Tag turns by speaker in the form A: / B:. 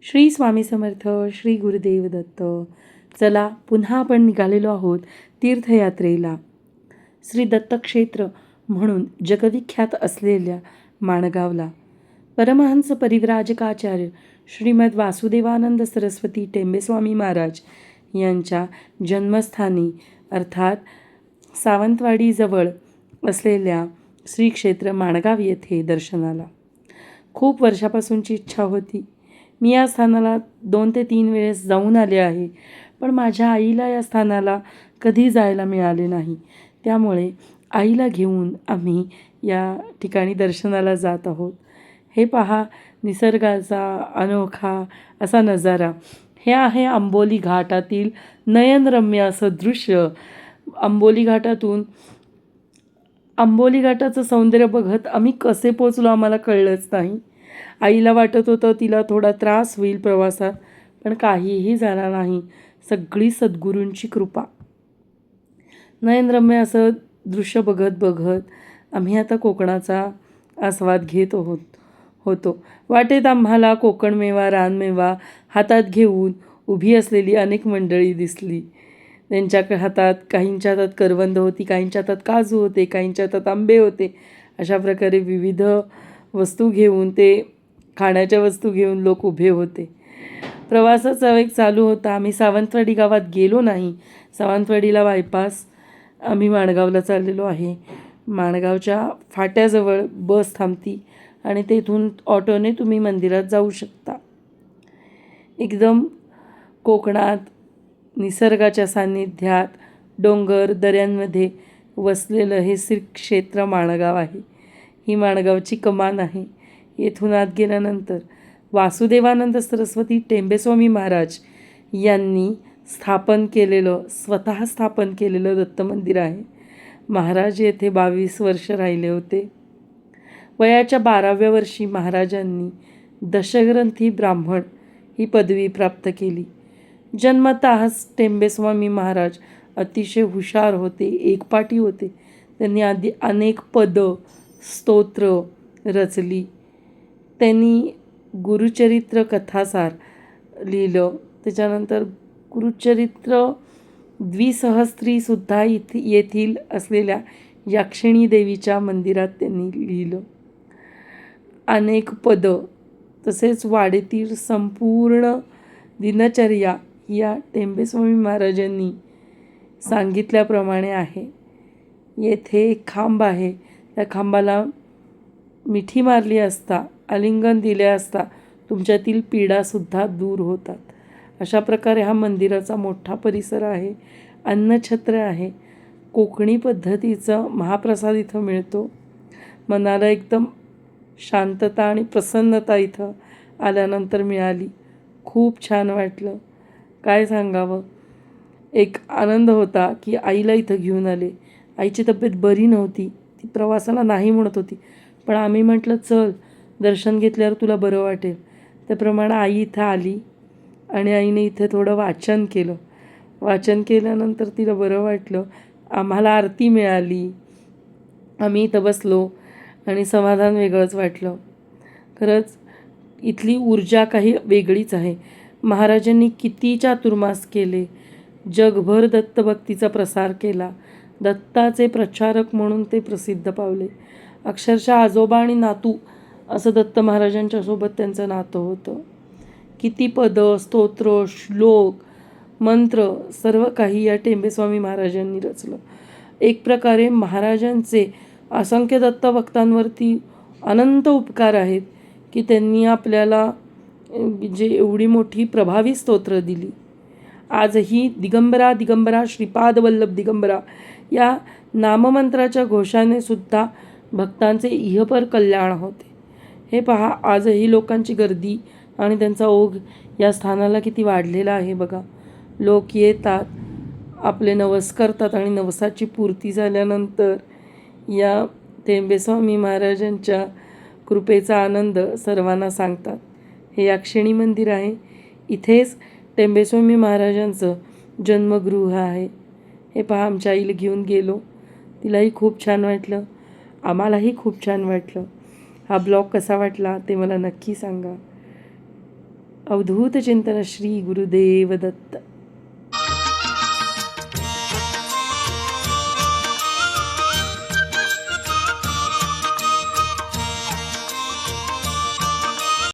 A: श्री स्वामी समर्थ, श्री गुरुदेव दत्त. चला पुन्हा आपण निघालेलो आहोत तीर्थयात्रेला. श्री दत्तक्षेत्र म्हणून जगविख्यात असलेल्या माणगावला परमहंस परिव्राजकाचार्य श्रीमद वासुदेवानंद सरस्वती टेंबेस्वामी महाराज यांच्या जन्मस्थानी अर्थात सावंतवाडीजवळ असलेल्या श्री क्षेत्र माणगाव येथे दर्शनाला. खूप वर्षापासूनची इच्छा होती. मी या स्थानाला 2 ते 3 वेळेस जाऊन आले आहे, पण माझ्या आईला या स्थानाला कधी जायला मिळाले नाही. त्यामुळे आईला घेऊन आम्ही या ठिकाणी दर्शनाला जात आहोत. हे पहा, निसर्गाचा अनोखा असा नजारा. हे आहे आंबोली घाटातील नयनरम्य असं दृश्य. आंबोली घाटाचं सौंदर्य बघत आम्ही कसे पोचलो आम्हाला कळलंच नाही. आईला वाटत होतं तिला थोडा त्रास होईल प्रवासात, पण काहीही झाला नाही. सगळी सद्गुरूंची कृपा. नयनरम्य असं दृश्य बघत बघत आम्ही आता कोकणाचा आस्वाद घेत होतो. वाटेत आम्हाला कोकणमेवा, रानमेवा हातात घेऊन उभी असलेली अनेक मंडळी दिसली. त्यांच्या हातात, काहींच्या हातात करवंद होती, काहींच्या हातात काजू होते, काहींच्या हातात आंबे होते. अशा प्रकारे विविध वस्तू घेऊन, ते खाण्याच्या वस्तू घेऊन लोक उभे होते. प्रवासाचा वेग चालू होता. आम्ही सावंतवाडी गावात गेलो नाही. सावंतवाडीला बायपास आम्ही माणगावला चाललेलो आहे. माणगावच्या फाट्याजवळ बस थांबती आणि तेथून ऑटोने तुम्ही मंदिरात जाऊ शकता. एकदम कोकणात निसर्गाच्या सान्निध्यात डोंगर दऱ्यांमध्ये वसलेलं हे श्री क्षेत्र माणगाव आहे. ही माणगावची कमान आहे. येथून आत गेल्यानंतर वासुदेवानंद सरस्वती टेंबेस्वामी महाराज यांनी स्वतः स्थापन केलेलं दत्त मंदिर आहे. महाराज येथे 22 वर्ष राहिले होते. वयाच्या 12व्या वर्षी महाराजांनी दशग्रंथी ब्राह्मण ही पदवी प्राप्त केली. जन्मतःच टेंबेस्वामी महाराज अतिशय हुशार होते, एकपाटी होते. त्यांनी आधी अनेक पदं, स्तोत्र रचली. त्यांनी गुरुचरित्र कथासार लिहिलं. त्याच्यानंतर गुरुचरित्र द्विसहस्त्रीसुद्धा येथील असलेल्या याक्षिणी देवीच्या मंदिरात त्यांनी लिहिलं. अनेक पदं तसेच वाडीतील संपूर्ण दिनचर्या या टेंबेस्वामी महाराजांनी सांगितल्याप्रमाणे आहे. येथे एक खांब आहे. त्या खांबाला मिठी मारली असता, आलिंगन दिले असता तुमच्यातील पीडासुद्धा दूर होतात. अशा प्रकारे हा मंदिराचा मोठा परिसर आहे. अन्नछत्र आहे. कोकणी पद्धतीचा महाप्रसाद इथं मिळतो. मनाला एकदम शांतता आणि प्रसन्नता इथं आल्यानंतर मिळाली. खूप छान वाटलं. काय सांगावं. एक आनंद होता की आईला इथं घेऊन आले. आईची तब्येत बरी नव्हती. ती प्रवासाला नाही म्हणत होती, पण आम्ही म्हटलं चल, दर्शन घेतल्यावर तुला बरं वाटेल. त्याप्रमाणे आई इथं आली आणि आईने इथे थोडं वाचन केलं. वाचन केल्यानंतर तिला बरं वाटलं. आम्हाला आरती मिळाली. आम्ही इथं बसलो आणि समाधान वेगळंच वाटलं. खरंच इथली ऊर्जा काही वेगळीच आहे. महाराजांनी किती चातुर्मास केले. जगभर दत्तभक्तीचा प्रसार केला. दत्ताचे प्रचारक म्हणून ते प्रसिद्ध पावले. अक्षरशः आजोबा आणि नातू असं दत्त महाराजांच्या सोबत त्यांचं नातं होतं. किती पदं, स्तोत्र, श्लोक, मंत्र सर्व काही या टेंबेस्वामी महाराजांनी रचलं. एक प्रकारे महाराजांचे असंख्य दत्तभक्तांवरती अनंत उपकार आहेत की त्यांनी आपल्याला जे एवढी मोठी प्रभावी स्तोत्र दिली. आजही दिगंबरा दिगंबरा श्रीपाद वल्लभ दिगंबरा या नाममंत्राच्या घोषाने सुद्धा भक्तांचे इहपर कल्याण होते. हे पहा, आजही लोकांची गर्दी आणि त्यांचा ओघ या स्थानाला किती वाढलेला आहे बघा. लोक येतात, आपले नवस करतात आणि नवसाची पूर्ती झाल्यानंतर या टेंबेस्वामी महाराजांच्या कृपेचा आनंद सर्वांना सांगतात. हे याक्षिणी मंदिर आहे. इथेच टेंबेस्वामी महाराजांचं जन्मगृह आहे. हे पहा, आमच्या आईला घेऊन गेलो. तिलाही खूप छान वाटलं. आम्हालाही खूप छान वाटलं. हा ब्लॉग कसा वाटला ते मला नक्की सांगा. अवधूत चिंतन श्री गुरुदेव दत्त.